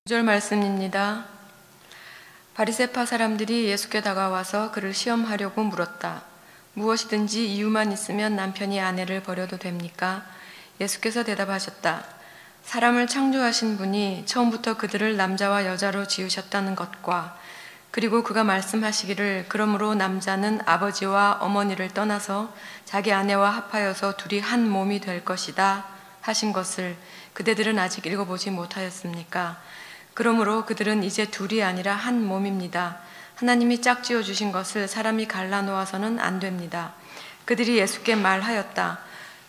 구절 말씀입니다. 바리새파 사람들이 예수께 다가와서 그를 시험하려고 물었다. 무엇이든지 이유만 있으면 남편이 아내를 버려도 됩니까? 예수께서 대답하셨다. 사람을 창조하신 분이 처음부터 그들을 남자와 여자로 지으셨다는 것과 그리고 그가 말씀하시기를 그러므로 남자는 아버지와 어머니를 떠나서 자기 아내와 합하여서 둘이 한 몸이 될 것이다 하신 것을 그대들은 아직 읽어보지 못하였습니까? 그러므로 그들은 이제 둘이 아니라 한 몸입니다. 하나님이 짝지어 주신 것을 사람이 갈라놓아서는 안 됩니다. 그들이 예수께 말하였다.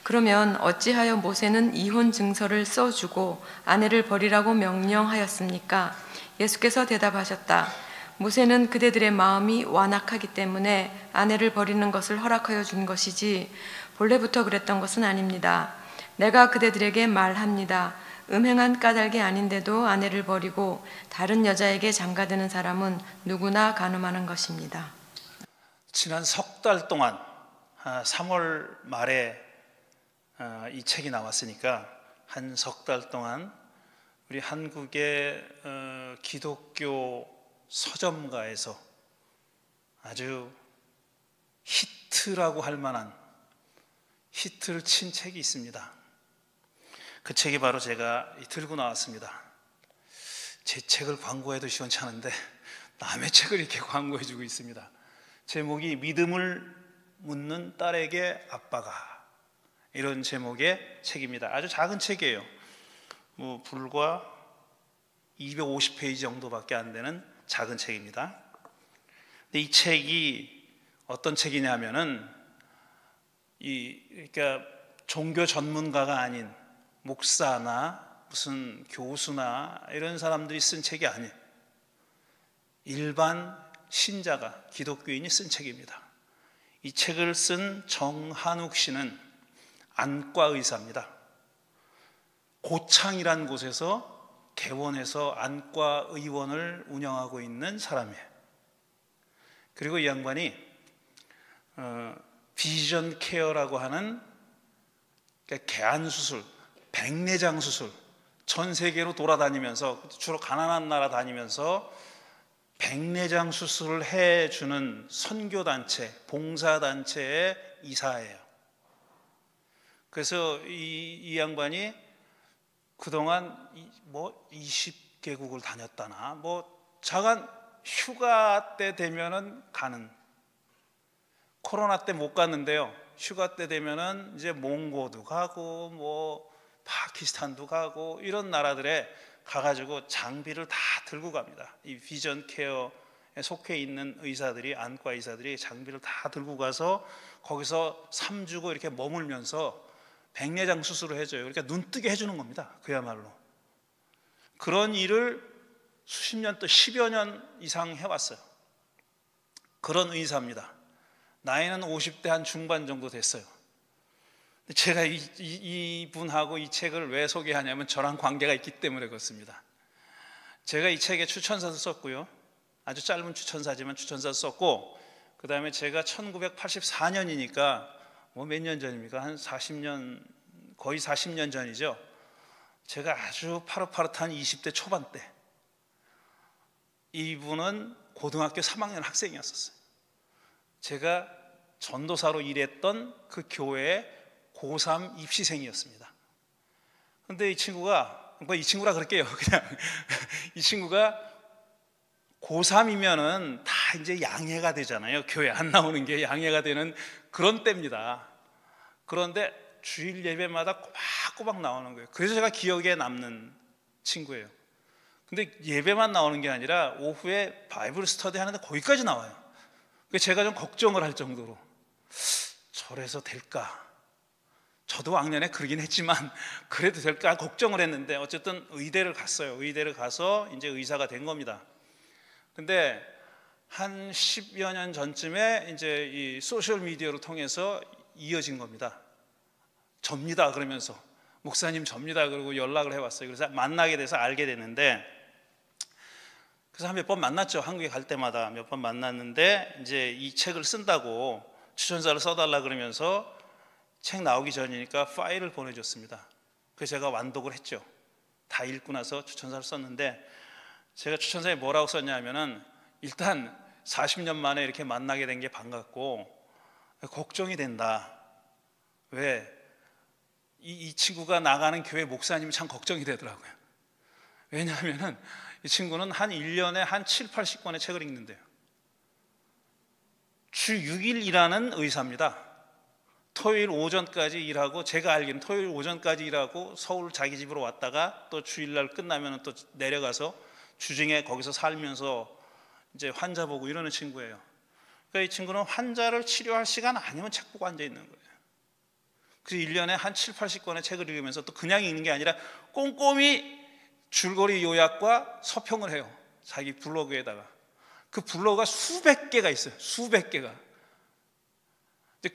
그러면 어찌하여 모세는 이혼 증서를 써주고 아내를 버리라고 명령하였습니까? 예수께서 대답하셨다. 모세는 그대들의 마음이 완악하기 때문에 아내를 버리는 것을 허락하여 준 것이지 본래부터 그랬던 것은 아닙니다. 내가 그대들에게 말합니다. 음행한 까닭이 아닌데도 아내를 버리고 다른 여자에게 장가드는 사람은 누구나 간음하는 것입니다. 지난 석 달 동안 3월 말에 이 책이 나왔으니까 한 석 달 동안 우리 한국의 기독교 서점가에서 아주 히트라고 할 만한 히트를 친 책이 있습니다. 그 책이 바로 제가 들고 나왔습니다. 제 책을 광고해도 시원찮은데 남의 책을 이렇게 광고해주고 있습니다. 제목이 믿음을 묻는 딸에게 아빠가, 이런 제목의 책입니다. 아주 작은 책이에요. 불과 250페이지 정도밖에 안 되는 작은 책입니다. 근데 이 책이 어떤 책이냐면은 그러니까 종교 전문가가 아닌 목사나 무슨 교수나 이런 사람들이 쓴 책이 아니에요. 일반 신자가, 기독교인이 쓴 책입니다. 이 책을 쓴 정한욱 씨는 안과 의사입니다. 고창이란 곳에서 개원해서 안과 의원을 운영하고 있는 사람이에요. 그리고 이 양반이 비전 케어라고 하는 개안 수술, 백내장 수술, 전 세계로 돌아다니면서 주로 가난한 나라 다니면서 백내장 수술을 해주는 선교단체, 봉사단체의 이사예요. 그래서 이 양반이 그동안 20개국을 다녔다나 잠깐 휴가 때 되면은 가는, 코로나 때 못 갔는데요, 휴가 때 되면은 이제 몽고도 가고 파키스탄도 가고 이런 나라들에 가가지고 장비를 다 들고 갑니다. 이 비전 케어에 속해 있는 의사들이, 안과 의사들이 장비를 다 들고 가서 거기서 3주고 이렇게 머물면서 백내장 수술을 해줘요. 그러니까 눈뜨게 해주는 겁니다. 그야말로 그런 일을 수십 년, 또 10여 년 이상 해왔어요. 그런 의사입니다. 나이는 50대 한 중반 정도 됐어요. 제가 이분하고 이 책을 왜 소개하냐면 저랑 관계가 있기 때문에 그렇습니다. 제가 이 책에 추천사도 썼고요. 아주 짧은 추천사지만 추천사도 썼고, 그 다음에 제가 1984년이니까 몇 년 전입니까? 한 40년, 거의 40년 전이죠. 제가 아주 파릇파릇한 20대 초반 때, 이분은 고등학교 3학년 학생이었었어요. 제가 전도사로 일했던 그 교회의 고3 입시생이었습니다. 근데 이 친구가, 이 친구라 그럴게요. 그냥 이 친구가 고3이면은 다 이제 양해가 되잖아요. 교회 안 나오는 게 양해가 되는 그런 때입니다. 그런데 주일 예배마다 꼬박꼬박 나오는 거예요. 그래서 제가 기억에 남는 친구예요. 근데 예배만 나오는 게 아니라 오후에 바이블 스터디 하는데 거기까지 나와요. 그래서 제가 좀 걱정을 할 정도로, 저래서 될까? 저도 왕년에 그러긴 했지만 그래도 될까 걱정을 했는데 어쨌든 의대를 갔어요. 의대를 가서 이제 의사가 된 겁니다. 근데 한 10여 년 전쯤에 이제 이 소셜 미디어를 통해서 이어진 겁니다. 접니다 그러면서, 목사님 접니다 그러고 연락을 해왔어요. 그래서 만나게 돼서 알게 됐는데, 그래서 한 몇 번 만났죠. 한국에 갈 때마다 몇 번 만났는데, 이제 이 책을 쓴다고 추천사를 써달라 그러면서 책 나오기 전이니까 파일을 보내줬습니다. 그래서 제가 완독을 했죠. 다 읽고 나서 추천사를 썼는데, 제가 추천사에 뭐라고 썼냐면은 일단 40년 만에 이렇게 만나게 된 게 반갑고 걱정이 된다. 왜? 이 친구가 나가는 교회 목사님이 참 걱정이 되더라고요. 왜냐하면은 이 친구는 한 1년에 한 7, 80권의 책을 읽는데요. 주 6일 일하는 의사입니다. 토요일 오전까지 일하고, 제가 알기로는 토요일 오전까지 일하고 서울 자기 집으로 왔다가 또 주일날 끝나면 또 내려가서 주중에 거기서 살면서 이제 환자 보고 이러는 친구예요. 그러니까 이 친구는 환자를 치료할 시간 아니면 책 보고 앉아 있는 거예요. 그래서 1년에 한 7, 80권의 책을 읽으면서 또 그냥 읽는 게 아니라 꼼꼼히 줄거리 요약과 서평을 해요. 자기 블로그에다가. 그 블로그가 수백 개가 있어요. 수백 개가.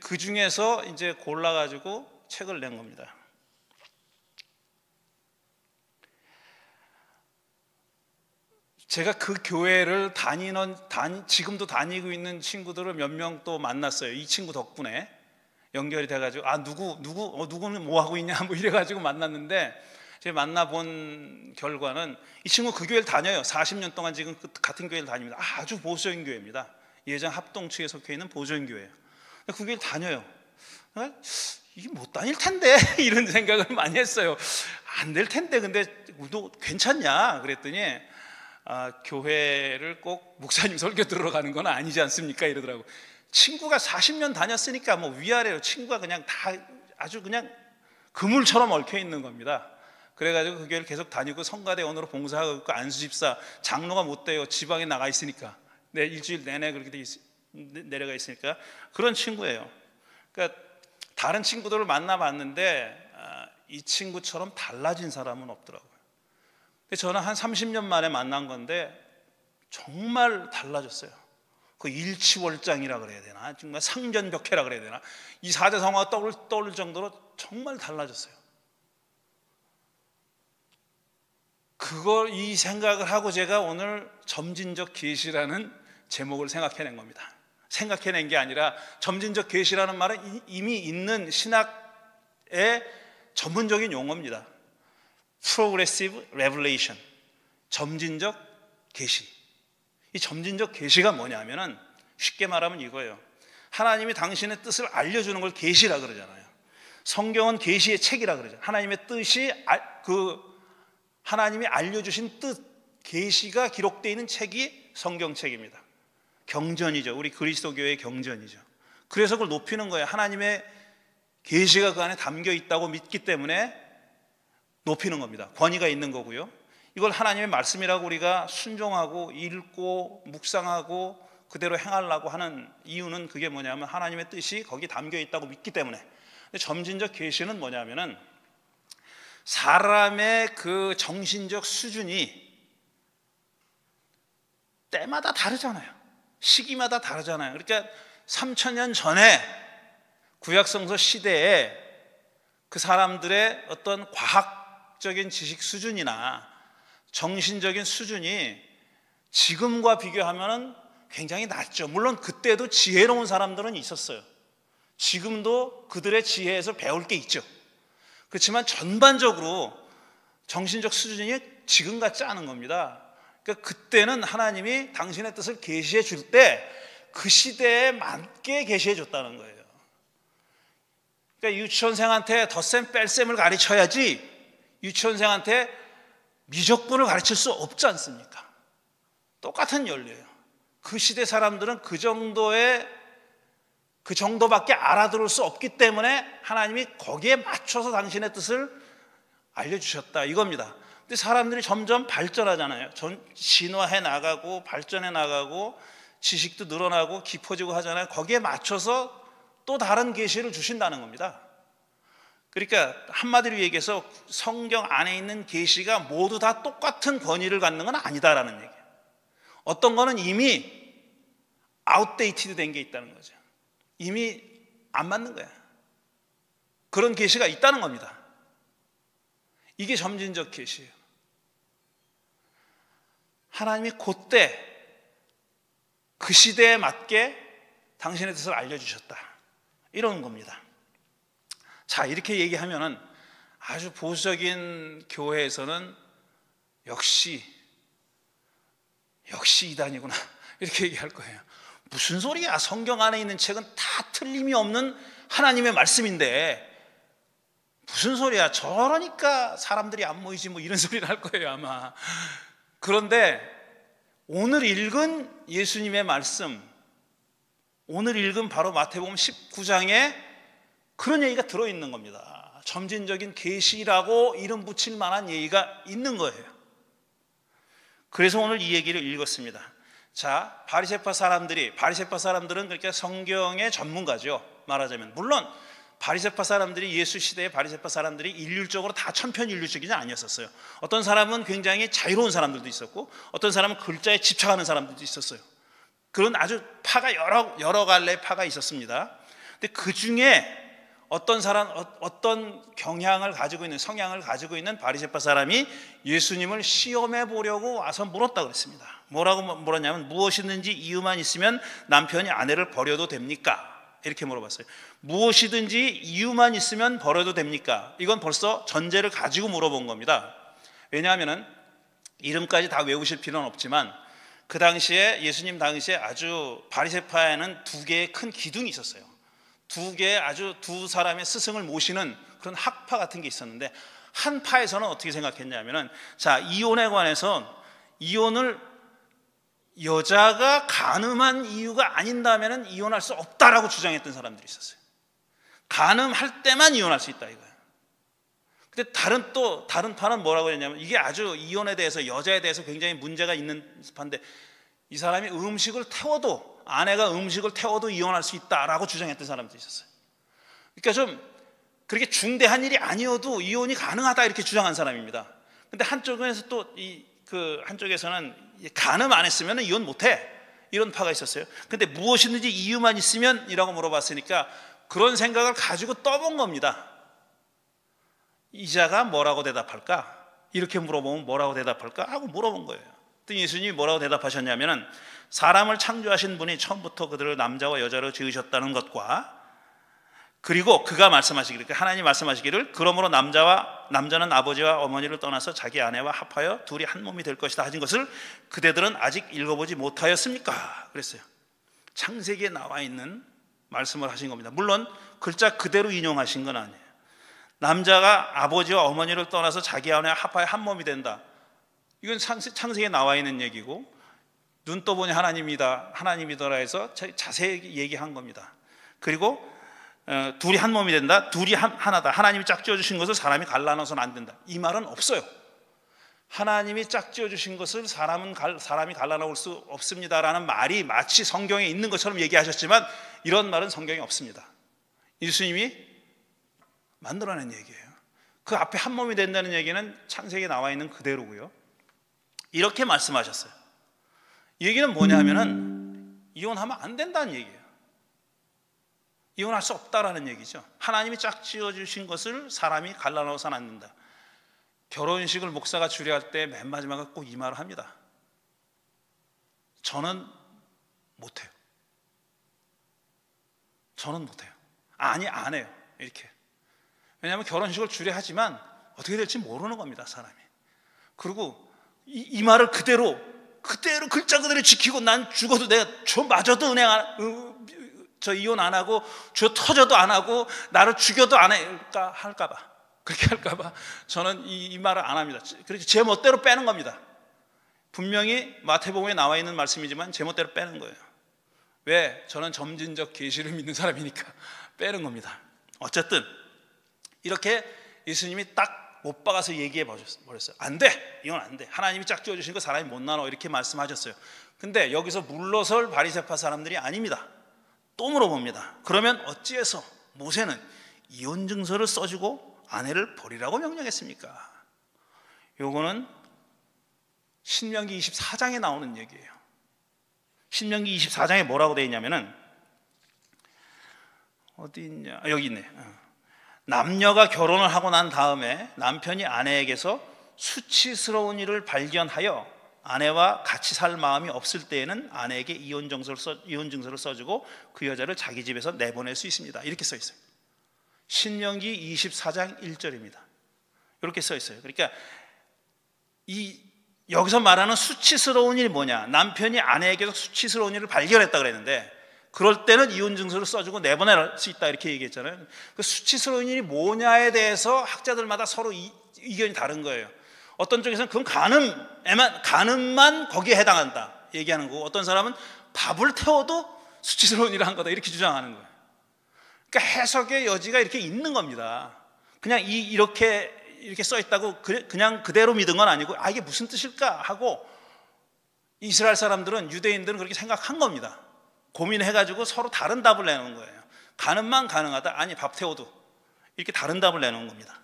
그 중에서 이제 골라가지고 책을 낸 겁니다. 제가 그 교회를 지금도 다니고 있는 친구들을 몇 명 또 만났어요. 이 친구 덕분에 연결이 돼가지고, 누구는 뭐 하고 있냐 뭐 이래가지고 만났는데, 제가 만나본 결과는 이 친구 그 교회를 다녀요. 40년 동안 지금 같은 교회를 다닙니다. 아주 보수적인 교회입니다. 예장 합동측에 속해 있는 보수적인 교회예요. 그 교회를 다녀요. 이게 못 다닐 텐데 이런 생각을 많이 했어요. 안 될 텐데, 근데 너 괜찮냐 그랬더니, 교회를 꼭 목사님 설교 들어가는 건 아니지 않습니까? 이러더라고. 친구가 40년 다녔으니까 뭐 위아래로 친구가 그냥 다 아주 그냥 그물처럼 얽혀 있는 겁니다. 그래가지고 그 교회를 계속 다니고 성가대원으로 봉사하고 있고, 안수집사, 장로가 못 돼요. 지방에 나가 있으니까. 일주일 내내 그렇게 내려가 있으니까. 그런 친구예요. 그러니까 다른 친구들을 만나봤는데 이 친구처럼 달라진 사람은 없더라고요. 저는 한 30년 만에 만난 건데 정말 달라졌어요. 그 일치월장이라 그래야 되나, 정말 상전벽해라 그래야 되나, 이 사대성화가 떠올 정도로 정말 달라졌어요. 이 생각을 하고 제가 오늘 점진적 계시라는 제목을 생각해낸 겁니다. 생각해낸 게 아니라, 점진적 계시라는 말은 이미 있는 신학의 전문적인 용어입니다. Progressive Revelation, 점진적 계시. 이 점진적 계시가 뭐냐면은, 쉽게 말하면 이거예요. 하나님이 당신의 뜻을 알려주는 걸 계시라 그러잖아요. 성경은 계시의 책이라 그러잖아요. 하나님의 뜻이 하나님이 알려주신 뜻, 계시가 기록되어 있는 책이 성경책입니다. 경전이죠. 우리 그리스도교의 경전이죠. 그래서 그걸 높이는 거예요. 하나님의 계시가 그 안에 담겨 있다고 믿기 때문에 높이는 겁니다. 권위가 있는 거고요. 이걸 하나님의 말씀이라고 우리가 순종하고 읽고 묵상하고 그대로 행하려고 하는 이유는 그게 뭐냐면, 하나님의 뜻이 거기 담겨 있다고 믿기 때문에. 근데 점진적 계시는 뭐냐면은, 사람의 그 정신적 수준이 때마다 다르잖아요. 시기마다 다르잖아요. 그러니까 3000년 전에 구약성서 시대에 그 사람들의 어떤 과학적인 지식 수준이나 정신적인 수준이 지금과 비교하면 굉장히 낮죠. 물론 그때도 지혜로운 사람들은 있었어요. 지금도 그들의 지혜에서 배울 게 있죠. 그렇지만 전반적으로 정신적 수준이 지금 같지 않은 겁니다. 그러니까 그때는 하나님이 당신의 뜻을 계시해 줄 때 그 시대에 맞게 계시해 줬다는 거예요. 그러니까 유치원생한테 덧셈 뺄셈을 가르쳐야지 유치원생한테 미적분을 가르칠 수 없지 않습니까? 똑같은 원리예요. 그 시대 사람들은 그 정도밖에 알아들을 수 없기 때문에 하나님이 거기에 맞춰서 당신의 뜻을 알려주셨다 이겁니다. 근데 사람들이 점점 발전하잖아요. 진화해 나가고 발전해 나가고 지식도 늘어나고 깊어지고 하잖아요. 거기에 맞춰서 또 다른 계시를 주신다는 겁니다. 그러니까 한마디로 얘기해서 성경 안에 있는 계시가 모두 다 똑같은 권위를 갖는 건 아니다라는 얘기예요. 어떤 거는 이미 아웃데이티드 된 게 있다는 거죠. 이미 안 맞는 거야. 그런 계시가 있다는 겁니다. 이게 점진적 계시예요. 하나님이 그때 그 시대에 맞게 당신의 뜻을 알려주셨다 이런 겁니다. 자, 이렇게 얘기하면은 아주 보수적인 교회에서는 역시 이단이구나 이렇게 얘기할 거예요. 무슨 소리야, 성경 안에 있는 책은 다 틀림이 없는 하나님의 말씀인데 무슨 소리야, 저러니까 사람들이 안 모이지, 뭐 이런 소리를 할 거예요 아마. 그런데 오늘 읽은 예수님의 말씀, 오늘 읽은 바로 마태복음 19장에 그런 얘기가 들어있는 겁니다. 점진적인 계시라고 이름 붙일 만한 얘기가 있는 거예요. 그래서 오늘 이 얘기를 읽었습니다. 자, 바리새파 사람들은 그러니까 성경의 전문가죠, 말하자면. 물론 바리새파 사람들이, 예수 시대의 바리새파 사람들이 일률적으로 다 천편일률적이지 아니었었어요. 어떤 사람은 굉장히 자유로운 사람들도 있었고, 어떤 사람은 글자에 집착하는 사람들도 있었어요. 그런 아주 파가 여러 갈래의 파가 있었습니다. 근데 그 중에 어떤 경향을 가지고 있는, 성향을 가지고 있는 바리새파 사람이 예수님을 시험해 보려고 와서 물었다 그랬습니다. 뭐라고 물었냐면, 무엇이든지 이유만 있으면 남편이 아내를 버려도 됩니까? 이렇게 물어봤어요. 무엇이든지 이유만 있으면 버려도 됩니까? 이건 벌써 전제를 가지고 물어본 겁니다. 왜냐하면 이름까지 다 외우실 필요는 없지만, 그 당시에, 예수님 당시에 아주 바리새파에는 두 개의 큰 기둥이 있었어요. 두 사람의 스승을 모시는 그런 학파 같은 게 있었는데, 한 파에서는 어떻게 생각했냐면은, 자, 이혼에 관해서 이혼을 여자가 간음한 이유가 아닌다면은 이혼할 수 없다라고 주장했던 사람들이 있었어요. 간음할 때만 이혼할 수 있다 이거예요. 근데 다른 파는 뭐라고 했냐면, 이게 아주 이혼에 대해서, 여자에 대해서 굉장히 문제가 있는 파인데, 이 사람이 아내가 음식을 태워도 이혼할 수 있다라고 주장했던 사람들이 있었어요. 그러니까 좀 그렇게 중대한 일이 아니어도 이혼이 가능하다 이렇게 주장한 사람입니다. 근데 한쪽에서 한쪽에서는 간음 안 했으면 이혼 못해, 이런 파가 있었어요. 근데 무엇이든지 이유만 있으면 이라고 물어봤으니까 그런 생각을 가지고 떠본 겁니다. 이자가 뭐라고 대답할까? 이렇게 물어보면 뭐라고 대답할까? 하고 물어본 거예요. 또 예수님이 뭐라고 대답하셨냐면은, 사람을 창조하신 분이 처음부터 그들을 남자와 여자로 지으셨다는 것과, 그리고 그가 말씀하시기를, 하나님 말씀하시기를, 그러므로 남자는 아버지와 어머니를 떠나서 자기 아내와 합하여 둘이 한 몸이 될 것이다 하신 것을 그대들은 아직 읽어보지 못하였습니까? 그랬어요. 창세기에 나와 있는 말씀을 하신 겁니다. 물론 글자 그대로 인용하신 건 아니에요. 남자가 아버지와 어머니를 떠나서 자기 아내와 합하여 한 몸이 된다, 이건 창세기에 나와 있는 얘기고, 눈 떠보니 하나님이더라 해서 자세히 얘기한 겁니다. 그리고 둘이 한 몸이 된다, 둘이 하나다, 하나님이 짝지어 주신 것을 사람이 갈라놓아서는 안 된다, 이 말은 없어요. 하나님이 짝지어 주신 것을 사람이 갈라놓을 수 없습니다라는 말이 마치 성경에 있는 것처럼 얘기하셨지만, 이런 말은 성경에 없습니다. 예수님이 만들어낸 얘기예요. 그 앞에 한 몸이 된다는 얘기는 창세기에 나와 있는 그대로고요. 이렇게 말씀하셨어요. 이 얘기는 뭐냐면은, 이혼하면 안 된다는 얘기예요. 이혼할 수 없다라는 얘기죠. 하나님이 짝지어 주신 것을 사람이 갈라놓아서는 안 된다. 결혼식을 목사가 주례할 때 맨 마지막에 꼭 이 말을 합니다. 저는 못해요. 아니, 안 해요. 이렇게. 왜냐하면 결혼식을 주례하지만 어떻게 될지 모르는 겁니다, 사람이. 그리고 이 말을 그대로 글자 그대로 지키고, 난 죽어도 내가 저마저도 이혼 안 하고, 저 터져도 안 하고, 나를 죽여도 안 할까봐, 그렇게 할까봐 저는 이 말을 안 합니다. 그렇게 제 멋대로 빼는 겁니다. 분명히 마태복음에 나와 있는 말씀이지만 제 멋대로 빼는 거예요. 왜? 저는 점진적 계시를 믿는 사람이니까 빼는 겁니다. 어쨌든 이렇게 예수님이 딱 못 박아서 얘기해 버렸어요. 안 돼, 이건 안 돼. 하나님이 짝지어 주신 거 사람이 못 나눠, 이렇게 말씀하셨어요. 근데 여기서 물러설 바리새파 사람들이 아닙니다. 또 물어봅니다. 그러면 어찌해서 모세는 이혼 증서를 써주고 아내를 버리라고 명령했습니까? 요거는 신명기 24장에 나오는 얘기예요. 신명기 24장에 뭐라고 되어 있냐면은, 어디 있냐, 여기 있네. 남녀가 결혼을 하고 난 다음에 남편이 아내에게서 수치스러운 일을 발견하여 아내와 같이 살 마음이 없을 때에는 아내에게 이혼 증서를 써주고 그 여자를 자기 집에서 내보낼 수 있습니다. 이렇게 써 있어요. 신명기 24장 1절입니다. 이렇게 써 있어요. 그러니까 이 여기서 말하는 수치스러운 일이 뭐냐? 남편이 아내에게서 수치스러운 일을 발견했다 그랬는데, 그럴 때는 이혼 증서를 써주고 내보낼 수 있다 이렇게 얘기했잖아요. 그 수치스러운 일이 뭐냐에 대해서 학자들마다 서로 의견이 다른 거예요. 어떤 쪽에서는 그건 간음만 거기에 해당한다 얘기하는 거고, 어떤 사람은 밥을 태워도 수치스러운 일을 한 거다 이렇게 주장하는 거예요. 그러니까 해석의 여지가 이렇게 있는 겁니다. 그냥 이렇게 써 있다고 그냥 그대로 믿은 건 아니고, 이게 무슨 뜻일까 하고 이스라엘 사람들은, 유대인들은 그렇게 생각한 겁니다. 고민해가지고 서로 다른 답을 내놓은 거예요. 간음만 가능하다? 아니, 밥 태워도. 이렇게 다른 답을 내놓은 겁니다.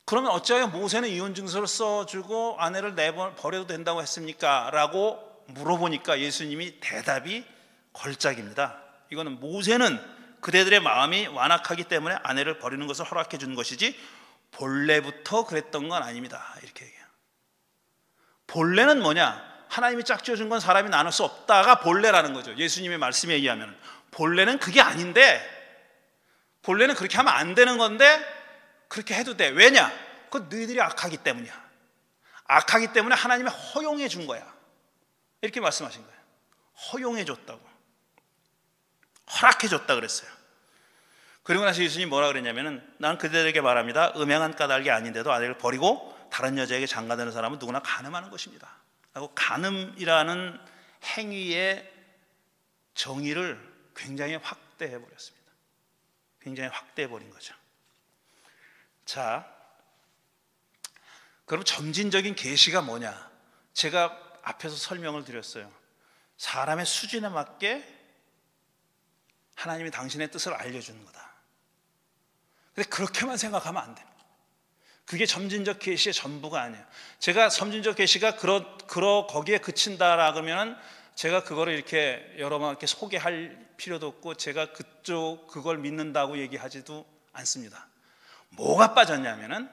그러면 어찌하여 모세는 이혼 증서를 써주고 아내를 버려도 된다고 했습니까? 라고 물어보니까 예수님이 대답이 걸작입니다. 이거는 모세는 그대들의 마음이 완악하기 때문에 아내를 버리는 것을 허락해 준 것이지 본래부터 그랬던 건 아닙니다. 이렇게 얘기해요. 본래는 뭐냐? 하나님이 짝지어준 건 사람이 나눌 수 없다가 본래라는 거죠. 예수님의 말씀에 의하면 본래는 그게 아닌데, 본래는 그렇게 하면 안 되는 건데 그렇게 해도 돼. 왜냐? 그건 너희들이 악하기 때문이야. 악하기 때문에 하나님이 허용해 준 거야. 이렇게 말씀하신 거예요. 허용해 줬다고, 허락해 줬다 그랬어요. 그리고 나서 예수님이 뭐라 그랬냐면은, 나는 그들에게 말합니다. 음행한 까닭이 아닌데도 아내를 버리고 다른 여자에게 장가드는 사람은 누구나 간음하는 것입니다. 라고 간음이라는 행위의 정의를 굉장히 확대해 버렸습니다. 굉장히 확대해 버린 거죠. 자, 그럼 점진적인 계시가 뭐냐? 제가 앞에서 설명을 드렸어요. 사람의 수준에 맞게 하나님이 당신의 뜻을 알려주는 거다. 근데 그렇게만 생각하면 안 됩니다. 그게 점진적 계시의 전부가 아니에요. 제가 점진적 계시가 거기에 그친다라 그러면 제가 그거를 이렇게 여러 번 이렇게 소개할 필요도 없고, 제가 그걸 믿는다고 얘기하지도 않습니다. 뭐가 빠졌냐면은,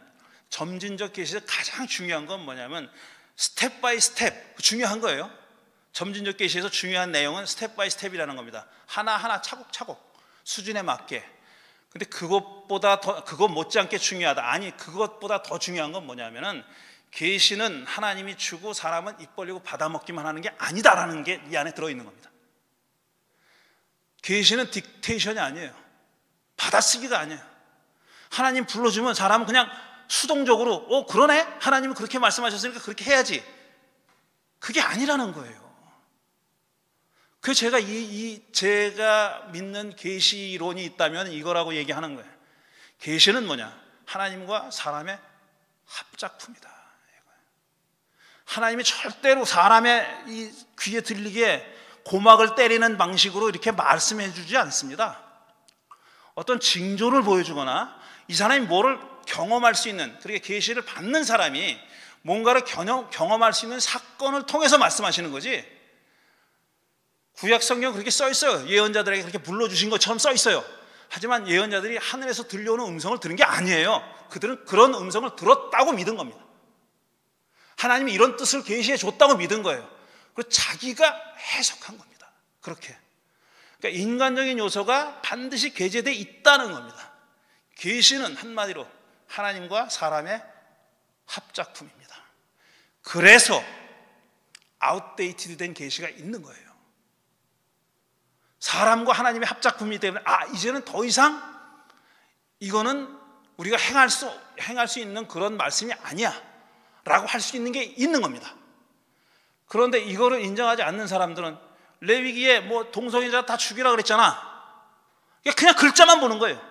점진적 계시에서 가장 중요한 건 뭐냐면 스텝 바이 스텝, 중요한 거예요. 점진적 계시에서 중요한 내용은 스텝 바이 스텝이라는 겁니다. 하나하나 차곡차곡 수준에 맞게. 근데 그것 못지않게 중요하다. 아니, 그것보다 더 중요한 건 뭐냐면은, 계시는 하나님이 주고 사람은 입 벌리고 받아먹기만 하는 게 아니다라는 게 이 안에 들어있는 겁니다. 계시는 딕테이션이 아니에요. 받아쓰기가 아니에요. 하나님 불러주면 사람은 그냥 수동적으로 그러네? 하나님은 그렇게 말씀하셨으니까 그렇게 해야지. 그게 아니라는 거예요. 그 제가 믿는 계시론이 있다면 이거라고 얘기하는 거예요. 계시는 뭐냐? 하나님과 사람의 합작품이다. 하나님이 절대로 사람의 이 귀에 들리게 고막을 때리는 방식으로 이렇게 말씀해 주지 않습니다. 어떤 징조를 보여주거나 이 사람이 뭐를 경험할 수 있는, 그렇게 계시를 받는 사람이 뭔가를 경험할 수 있는 사건을 통해서 말씀하시는 거지, 구약 성경 그렇게 써 있어요. 예언자들에게 그렇게 불러주신 것처럼 써 있어요. 하지만 예언자들이 하늘에서 들려오는 음성을 들은 게 아니에요. 그들은 그런 음성을 들었다고 믿은 겁니다. 하나님이 이런 뜻을 계시해 줬다고 믿은 거예요. 그리고 자기가 해석한 겁니다. 그렇게. 그러니까 인간적인 요소가 반드시 계제되어 있다는 겁니다. 계시는 한마디로 하나님과 사람의 합작품입니다. 그래서 아웃데이티드 된 계시가 있는 거예요. 사람과 하나님의 합작품이기 때문에 이제는 더 이상 이거는 우리가 행할 수 있는 그런 말씀이 아니야 라고 할 수 있는 게 있는 겁니다. 그런데 이거를 인정하지 않는 사람들은 레위기에 동성애자 다 죽이라 그랬잖아, 그냥 글자만 보는 거예요.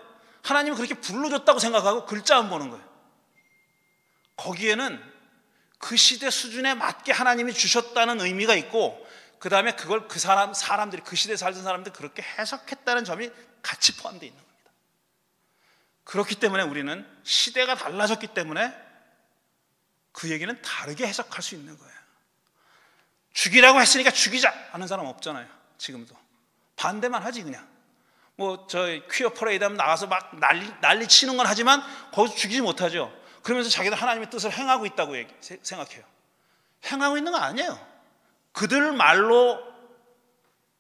하나님은 그렇게 불러줬다고 생각하고 글자만 보는 거예요. 거기에는 그 시대 수준에 맞게 하나님이 주셨다는 의미가 있고, 그 다음에 그걸 사람들이, 그 시대에 살던 사람들이 그렇게 해석했다는 점이 같이 포함되어 있는 겁니다. 그렇기 때문에 우리는 시대가 달라졌기 때문에 그 얘기는 다르게 해석할 수 있는 거예요. 죽이라고 했으니까 죽이자 하는 사람 없잖아요. 지금도 반대만 하지. 그냥 저 퀴어 퍼레이드 하면 나가서 막 난리 치는 건 하지만 거기서 죽이지 못하죠. 그러면서 자기도 하나님의 뜻을 행하고 있다고 생각해요. 행하고 있는 거 아니에요. 그들 말로,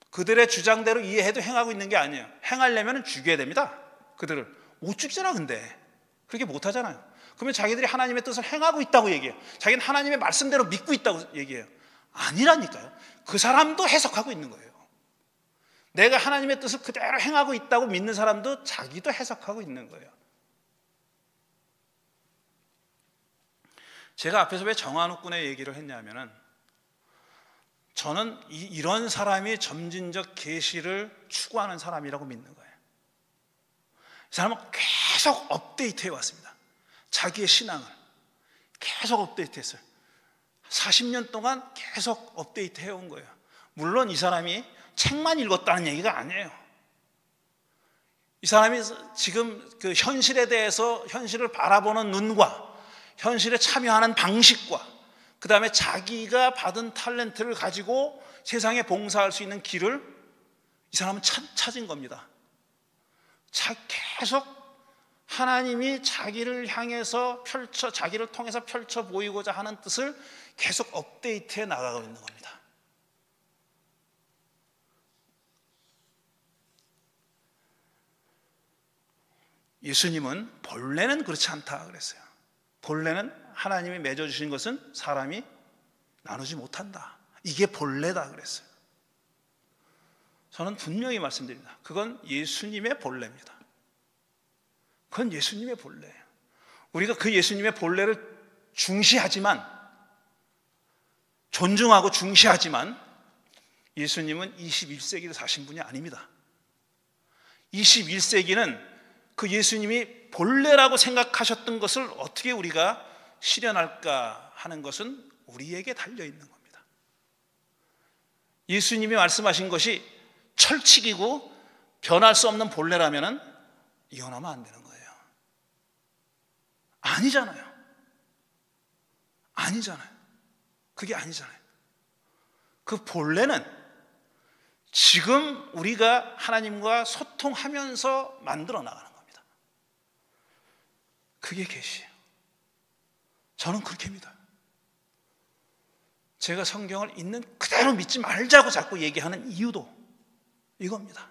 그들의 주장대로 이해해도 행하고 있는 게 아니에요. 행하려면 죽여야 됩니다. 그들을 못 죽이잖아. 근데 그렇게 못 하잖아요. 그러면 자기들이 하나님의 뜻을 행하고 있다고 얘기해요. 자기는 하나님의 말씀대로 믿고 있다고 얘기해요. 아니라니까요. 그 사람도 해석하고 있는 거예요. 내가 하나님의 뜻을 그대로 행하고 있다고 믿는 사람도 자기도 해석하고 있는 거예요. 제가 앞에서 왜 정한욱 군의 얘기를 했냐면은, 저는 이런 사람이 점진적 계시를 추구하는 사람이라고 믿는 거예요. 이 사람은 계속 업데이트 해왔습니다. 자기의 신앙을 계속 업데이트 했어요. 40년 동안 계속 업데이트 해온 거예요. 물론 이 사람이 책만 읽었다는 얘기가 아니에요. 이 사람이 지금 그 현실에 대해서, 현실을 바라보는 눈과 현실에 참여하는 방식과 그 다음에 자기가 받은 탤런트를 가지고 세상에 봉사할 수 있는 길을 이 사람은 찾은 겁니다. 계속 하나님이 자기를 향해서 자기를 통해서 펼쳐 보이고자 하는 뜻을 계속 업데이트해 나가고 있는 겁니다. 예수님은 본래는 그렇지 않다 그랬어요. 본래는 하나님이 맺어주신 것은 사람이 나누지 못한다. 이게 본래다 그랬어요. 저는 분명히 말씀드립니다. 그건 예수님의 본래입니다. 그건 예수님의 본래예요. 우리가 그 예수님의 본래를 중시하지만, 존중하고 중시하지만, 예수님은 21세기를 사신 분이 아닙니다. 21세기는 그 예수님이 본래라고 생각하셨던 것을 어떻게 우리가 실현할까 하는 것은 우리에게 달려있는 겁니다. 예수님이 말씀하신 것이 철칙이고 변할 수 없는 본래라면 이혼하면 안 되는 거예요. 아니잖아요. 그게 아니잖아요. 그 본래는 지금 우리가 하나님과 소통하면서 만들어 나가는 겁니다. 그게 계시예요. 저는 그렇게 믿어요. 제가 성경을 있는 그대로 믿지 말자고 자꾸 얘기하는 이유도 이겁니다.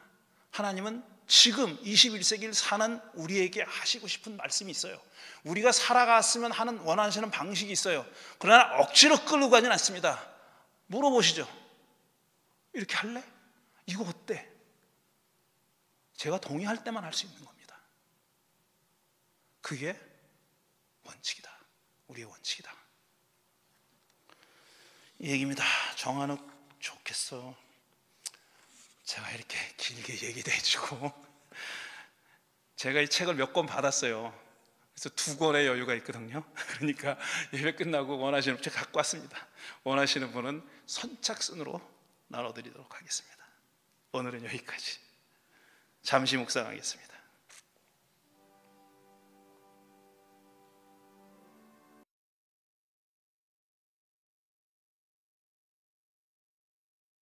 하나님은 지금 21세기를 사는 우리에게 하시고 싶은 말씀이 있어요. 우리가 살아갔으면 하는 원하시는 방식이 있어요. 그러나 억지로 끌고 가진 않습니다. 물어보시죠. 이렇게 할래? 이거 어때? 제가 동의할 때만 할 수 있는 겁니다. 그게 원칙이다. 우리의 원칙이다. 이 얘기입니다. 정한욱 좋겠어. 제가 이렇게 길게 얘기도 해주고, 제가 이 책을 몇 권 받았어요. 그래서 2권의 여유가 있거든요. 그러니까 예배 끝나고 원하시는 분 제가 갖고 왔습니다. 원하시는 분은 선착순으로 나눠드리도록 하겠습니다. 오늘은 여기까지. 잠시 묵상하겠습니다.